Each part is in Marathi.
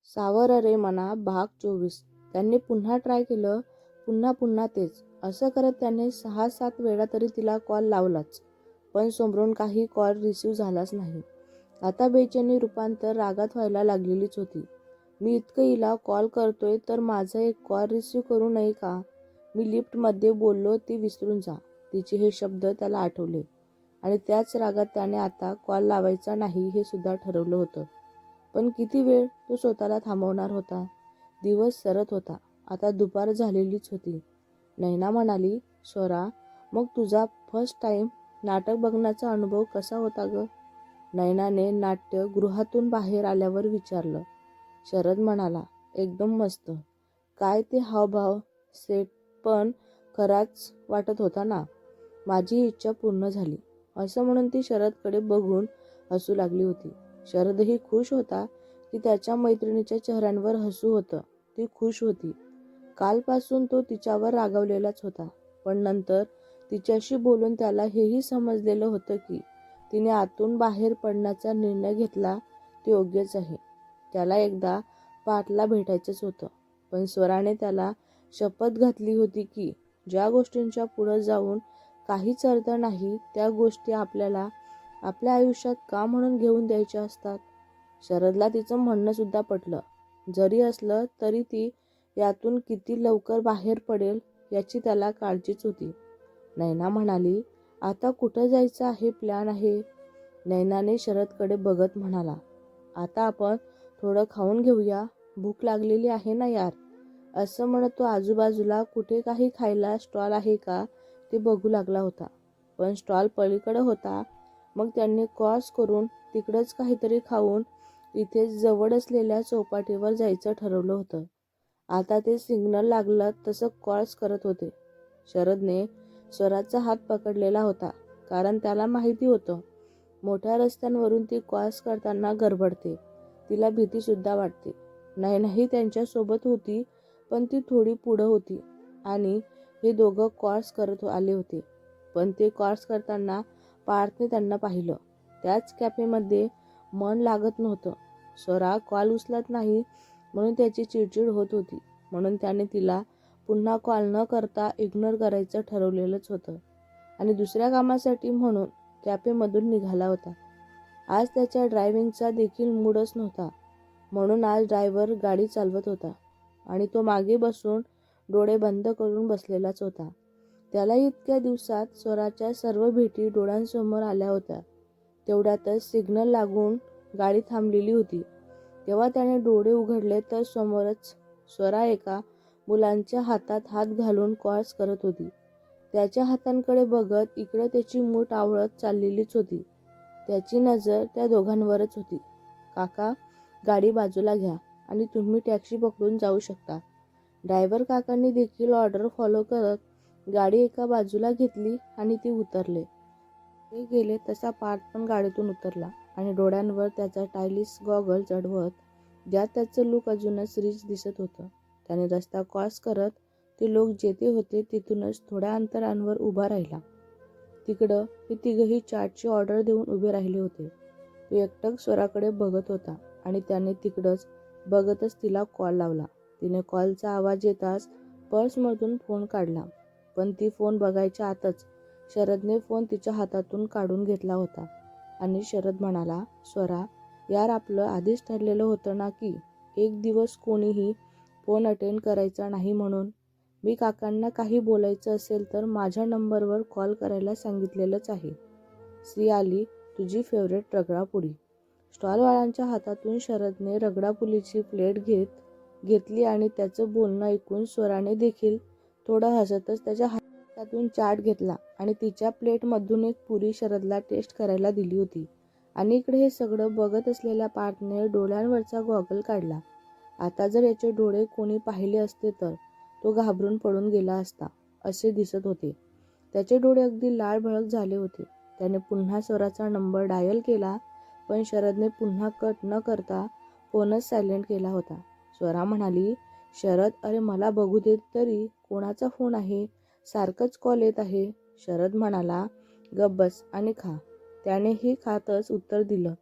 सावर रे मना भाग 24. त्यांनी पुन्हा ट्राय केलं, पुन्हा तेच. असं करत त्याने 6-7 वेळा तरी तिला कॉल लावलाच, पण समोरून काही कॉल रिसीव्ह झालाच नाही. आता बेचैनी रूपांतर रागात व्हायला लागलेलीच होती. मी इतकं हिला कॉल करतोय तर माझा एक कॉल रिसीव्ह करू नये का? मी लिफ्टमध्ये बोललो ती विसरून जा. तिचे हे शब्द त्याला आठवले आणि त्याच रागात त्याने आता कॉल लावायचा नाही हे सुद्धा ठरवलं होतं. पण किती वेळ तो स्वतःला थांबवणार होता? दिवस सरत होता. आता दुपार झालेलीच होती. नैना म्हणाली, स्वरा, मग तुझा फर्स्ट टाइम नाटक बघण्याचा अनुभव कसा होता ग? नैनाने नाट्यगृहातून बाहेर आल्यावर विचारलं. शरद म्हणाला, एकदम मस्त. काय ते हावभाव, सेट पण खराच वाटत होता ना. माझी इच्छा पूर्ण झाली. असं म्हणून ती शरदकडे बघून हसू लागली होती. शरदही खुश होता की त्याच्या मैत्रिणीच्या चेहऱ्यावर हसू होतं. ती खुश होती. कालपासून तो तिच्यावर रागावलेलाच होता, पण नंतर तिच्याशी बोलून त्याला हेही समजलेलं होतं की तिने आतून बाहेर पडण्याचा निर्णय घेतला ते योग्यच आहे. त्याला एकदा पाठला भेटायचंच होतं, पण स्वराने त्याला शपथ घातली होती की ज्या गोष्टींच्या पुढे जाऊन काहीच अर्थ नाही त्या गोष्टी आपल्याला आपल्या आयुष्यात का म्हणून घेऊन द्यायच्या असतात. शरदला तिचं म्हणणं सुद्धा पटलं. जरी असलं तरी ती यातून किती लवकर बाहेर पडेल याची त्याला काळजीच होती. नैना म्हणाली, आता कुठं जायचं आहे प्लॅन आहे? नैनाने शरदकडे बघत म्हणाला, आता आपण थोडं खाऊन घेऊया, भूक लागलेली आहे ना यार. असं म्हणत तो आजूबाजूला कुठे काही खायला स्टॉल आहे का ते बघू लागला होता, पण स्टॉल पलीकडे होता. मग त्यांनी क्रॉस करून तिकडंच काहीतरी खाऊन इथे जवळ असलेल्या चौपाटीवर जायचं ठरवलं होतं. आता ते सिग्नल लागलं तसं क्रॉस करत होते. शरदने स्वराचा हात पकडलेला होता, कारण त्याला माहिती होतं मोठ्या रस्त्यांवरून ती क्रॉस करताना गडबडते. तिला भीती सुद्धा वाटते. नैनाही त्यांच्यासोबत होती, पण ती थोडी पुढं होती आणि हे दोघं क्रॉस करत आले होते. पण ते क्रॉस करताना पार्थने त्यांना पाहिलं. त्याच कॅफेमध्ये मन लागत नव्हतं. स्वरा कॉल उचलत नाही म्हणून त्याची चिडचिड होत होती, म्हणून त्याने तिला पुन्हा कॉल न करता इग्नोर करायचं ठरवलेलंच होतं आणि दुसऱ्या कामासाठी म्हणून कॅफेमधून निघाला होता. आज त्याच्या ड्रायव्हिंगचा देखील मूडच नव्हता, म्हणून आज ड्रायव्हर गाडी चालवत होता आणि तो मागे बसून डोळे बंद करून बसलेलाच होता. त्याला इतक्या दिवसात स्वराच्या सर्व भेटी डोळ्यांसमोर आल्या होत्या. तेवढ्यातच सिग्नल लागून गाडी थांबलेली होती. तेव्हा त्याने डोळे उघडले तर समोरच स्वरा एका मुलांच्या हातात हात घालून क्रॉस करत होती. त्याच्या हातांकडे बघत इकडे त्याची मूठ आवळत चाललेलीच होती. त्याची नजर त्या दोघांवरच होती. काका, गाडी बाजूला घ्या आणि तुम्ही टॅक्सी पकडून जाऊ शकता. ड्रायव्हर काकांनी देखील ऑर्डर फॉलो करत गाडी एका बाजूला घेतली आणि ती उतरले. ते गेले तसा पार्थ पण गाडीतून उतरला आणि डोळ्यांवर त्याचा स्टायलिश गॉगल चढवत, ज्यात त्याचं लुक अजूनच रिच दिसत होतं. त्याने रस्ता क्रॉस करत ते लोक जेथे होते तिथूनच थोड्या अंतरावर उभा राहिला. तिकडं हे तिघही चाटची ऑर्डर देऊन उभे राहिले होते. तो एकटक स्वराकडे बघत होता आणि त्याने तिकडंच बघतच तिला कॉल लावला. तिने कॉलचा आवाज येताच पर्समधून फोन काढला, पण ती फोन बघायच्या आतच शरदने फोन तिच्या हातातून काढून घेतला होता आणि शरद म्हणाला, स्वरा यार, आपलं आधीच ठरलेलं होतं ना की एक दिवस कोणीही फोन अटेंड करायचा नाही म्हणून. मी काकांना काही बोलायचं असेल तर माझ्या नंबरवर कॉल करायला सांगितलेलंच आहे. श्री आली, तुझी फेवरेट रगडापुडी. स्टॉलवाल्यांच्या हातातून शरदने रगडापुरीची प्लेट घेतली आणि त्याचं बोलणं ऐकून स्वराने देखील थोडं हसतच त्याच्या हातातून चाट घेतला आणि तिच्या प्लेटमधून एक पुरी शरदला टेस्ट करायला दिली होती. आणि इकडे हे सगळं बघत असलेल्या पार्थने डोळ्यांवरचा गॉगल काढला. आता जर याचे डोळे कोणी पाहिले असते तर तो घाबरून पडून गेला असता असे दिसत होते. त्याचे डोळे अगदी लाल भडक झाले होते. त्याने पुन्हा स्वराचा नंबर डायल केला, पण शरदने पुन्हा कट न करता फोनच सायलेंट केला होता. स्वरा म्हणाली, शरद, अरे मला बघू दे तरी, कोणाचा फोन आहे? सारखंच कॉल येत आहे. शरद म्हणाला, गप्प बस आणि खा. त्यानेही खातच उत्तर दिलं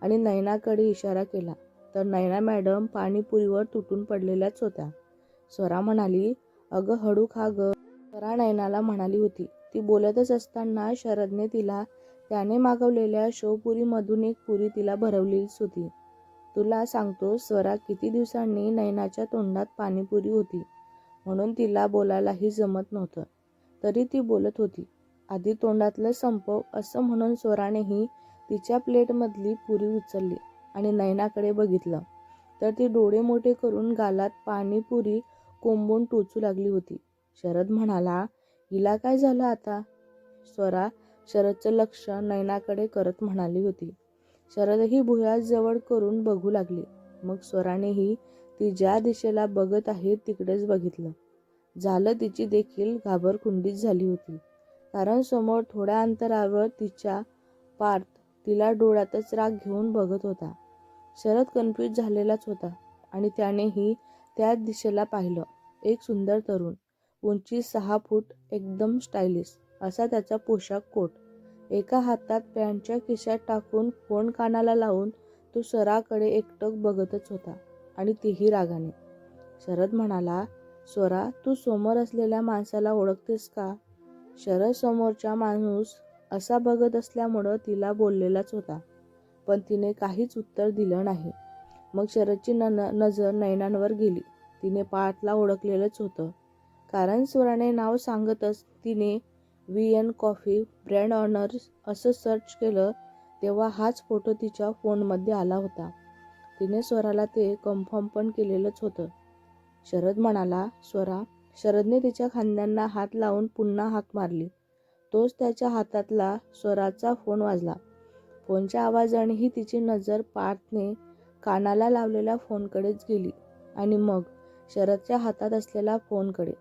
आणि नैनाकडे इशारा केला. तर नैना मॅडम पाणीपुरीवर तुटून पडलेल्याच होत्या. स्वरा म्हणाली, अगं हळू खा ग. स्वरा नैनाला म्हणाली होती. ती बोलतच असताना शरदने तिला त्याने मागवलेल्या शेवपुरीमधून एक पुरी तिला भरवलीच होती. तुला सांगतो स्वरा, किती दिवसांनी नैनाच्या तोंडात पाणीपुरी होती म्हणून तिला बोलायलाही जमत नव्हतं. तरी ती बोलत होती. आधी तोंडातलं संपव असं म्हणून स्वरानेही तिच्या प्लेटमधली पुरी उचलली आणि नैनाकडे बघितलं तर ती डोळे मोठे करून गालात पाणीपुरी कोंबून टोचू लागली होती. शरद म्हणाला, हिला काय झालं आता? स्वरा शरदचं लक्ष नैनाकडे करत म्हणाली होती. शरदही भुया जवळ करून बघू लागली. मग स्वरानेही ती ज्या दिशेला बघत आहे तिकडेच बघितलं. झालं तिची देखील घाबरकुंडीत झाली होती. कारण समोर थोड्या अंतरावर तिच्या पार्थ तिला डोळ्यातच राग घेऊन बघत होता. शरद कन्फ्यूज झालेलाच होता आणि त्यानेही त्याच दिशेला पाहिलं. एक सुंदर तरुण, उंची 6 फूट, एकदम स्टायलिश असा त्याचा पोशाख कोट. एका हातात पॅन्टच्या खिशात टाकून फोन कानाला लावून तो स्वराकडे एकटक बघतच होता आणि तेही रागाने. शरद म्हणाला, स्वरा, तू समोर असलेल्या माणसाला ओळखतेस का? शरद समोरचा माणूस असा बघत असल्यामुळं तिला बोललेलाच होता, पण तिने काहीच उत्तर दिलं नाही. मग शरदची नजर नैनांवर गेली. तिने पार्थला ओळखलेलंच होतं, कारण स्वराने नाव सांगतच तिने VN कॉफी ब्रँड ऑनर्स असं सर्च केलं तेव्हा हाच फोटो तिच्या फोनमध्ये आला होता. तिने स्वराला ते कन्फर्म पण केलेलंच होतं. शरद म्हणाला, स्वरा. शरदने तिच्या खांद्यांना हात लावून पुन्हा हाक मारली. तोच त्याच्या हातातला स्वराचा फोन वाजला. फोनच्या आवाजानेही तिची नजर पार्थने कानाला लावलेल्या फोनकडेच गेली आणि मग शरदच्या हातात असलेल्या फोनकडे.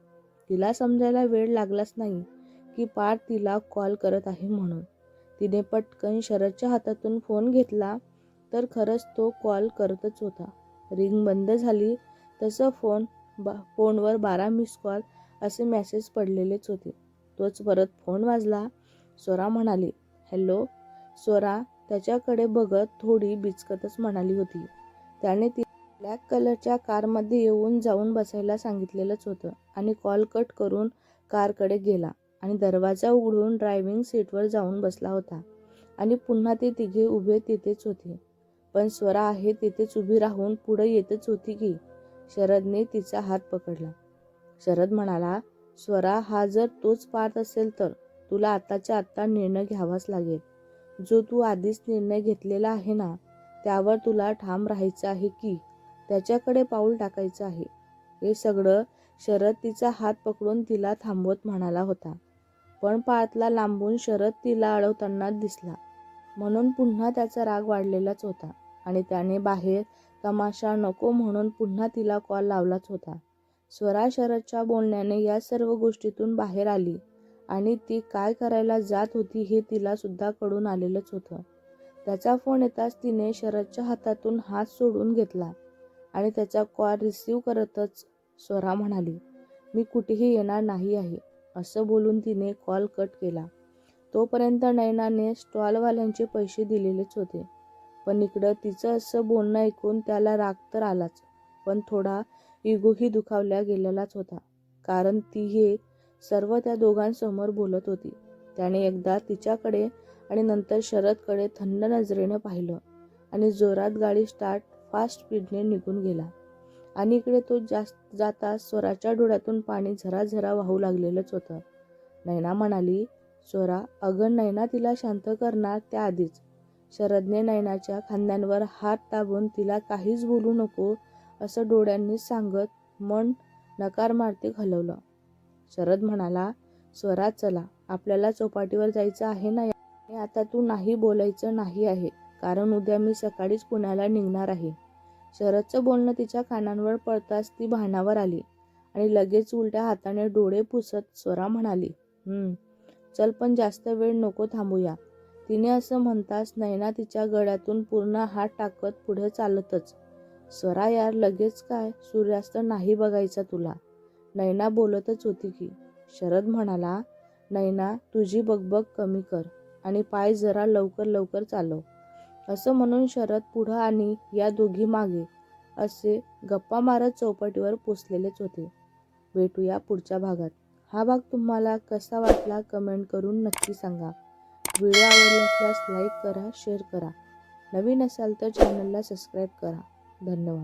तिला समजायला वेळ लागलाच नाही की पार्थ तिला कॉल करत आहे म्हणून. तिने पटकन शरदच्या हातातून फोन घेतला तर खरंच तो कॉल करतच होता. रिंग बंद झाली तसं फोनवर 12 मिस कॉल असे मेसेज पडलेलेच होते. तोच परत फोन वाजला. स्वरा म्हणाली, हॅलो. स्वरा त्याच्याकडे बघत थोडी बिचकतच म्हणाली होती. त्याने ती ब्लॅक कलरच्या कारमध्ये येऊन जाऊन बसायला सांगितलेलंच होतं आणि कॉल कट करून कारकडे गेला आणि दरवाजा उघडून ड्रायव्हिंग सीटवर जाऊन बसला होता आणि पुन्हा ते तिघे उभे तिथेच होते. पण स्वरा आहे तिथेच उभी राहून पुढे येतच होती की. शरदने तिचा हात पकडला. शरद म्हणाला, स्वरा, हा जर तोच पार्थ असेल तर तुला आत्ताच्या आत्ता निर्णय घ्यावाच लागेल. जो तू आधीच निर्णय घेतलेला आहे ना, त्यावर तुला ठाम राहायचं आहे की त्याच्याकडे पाऊल टाकायचं आहे. हे सगळं शरद तिचा हात पकडून तिला थांबवत म्हणाला होता. पण पार्थला लांबून शरद तिला अडवताना दिसला म्हणून पुन्हा त्याचा राग वाढलेलाच होता आणि त्याने बाहेर तमाशा नको म्हणून पुन्हा तिला कॉल लावलाच होता. स्वरा शरदच्या बोलण्याने या सर्व गोष्टीतून बाहेर आली आणि ती काय करायला जात होती हे तिला सुद्धा कळून आलेलंच होतं. त्याचा फोन येताच तिने शरदच्या हातातून हात सोडून घेतला आणि त्याचा कॉल रिसीव्ह करतच स्वरा म्हणाली, मी कुठेही येणार नाही आहे. असं बोलून तिने कॉल कट केला. तोपर्यंत नैनाने स्टॉलवाल्यांचे पैसे दिलेलेच होते. पण इकडं तिचं असं बोलणं ऐकून त्याला राग तर आलाच, पण थोडा इगोही दुखावला गेलेलाच होता. कारण ती हे सर्व त्या दोघांसमोर बोलत होती. त्याने एकदा तिच्याकडे आणि नंतर शरदकडे थंड नजरेने पाहिलं आणि जोरात गाडी स्टार्ट फास्ट स्पीडने निघून गेला. आणि इकडे तो जाता स्वराच्या डोळ्यातून पाणी झराझरा वाहू लागलेलंच होतं. नैना म्हणाली, स्वरा, अगं नैना, तिला शांत करणार त्याआधीच शरदने नैनाच्या खांद्यांवर हात दाबून तिला काहीच बोलू नको असं डोळ्यांनी सांगत मन नकार मार्गे हलवलं. शरद म्हणाला, स्वरा, चला, आपल्याला चौपाटीवर जायचं आहे ना. आणि आता तू नाही बोलायचं नाही आहे, कारण उद्या मी सकाळीच पुण्याला निघणार आहे. शरदचं बोलणं तिच्या कानांवर पडताच ती भानावर आली आणि लगेच उलट्या हाताने डोळे पुसत स्वरा म्हणाली, चल, पण जास्त वेळ नको थांबूया. तिने असं म्हणताच नैना तिच्या गळ्यातून पूर्ण हात टाकत पुढे चालतच, स्वरा यार, लगेच काय, सूर्यास्त नाही बघायचा तुला. नैना बोलतच होती की. शरद म्हणाला, नैना, तुझी बकबक कमी कर आणि पाय जरा लवकर लवकर चालव. असं म्हणून शरद पुढं आणि या दोघी मागे असे गप्पा मारत चौपाटीवर पोचलेलेच होते. भेटूया पुढच्या भागात. हा भाग तुम्हाला कसा वाटला कमेंट करून नक्की सांगा. व्हिडिओ आवडला असल्यास लाईक करा, शेअर करा. नवीन असाल तर चॅनलला सबस्क्राईब करा. धन्यवाद.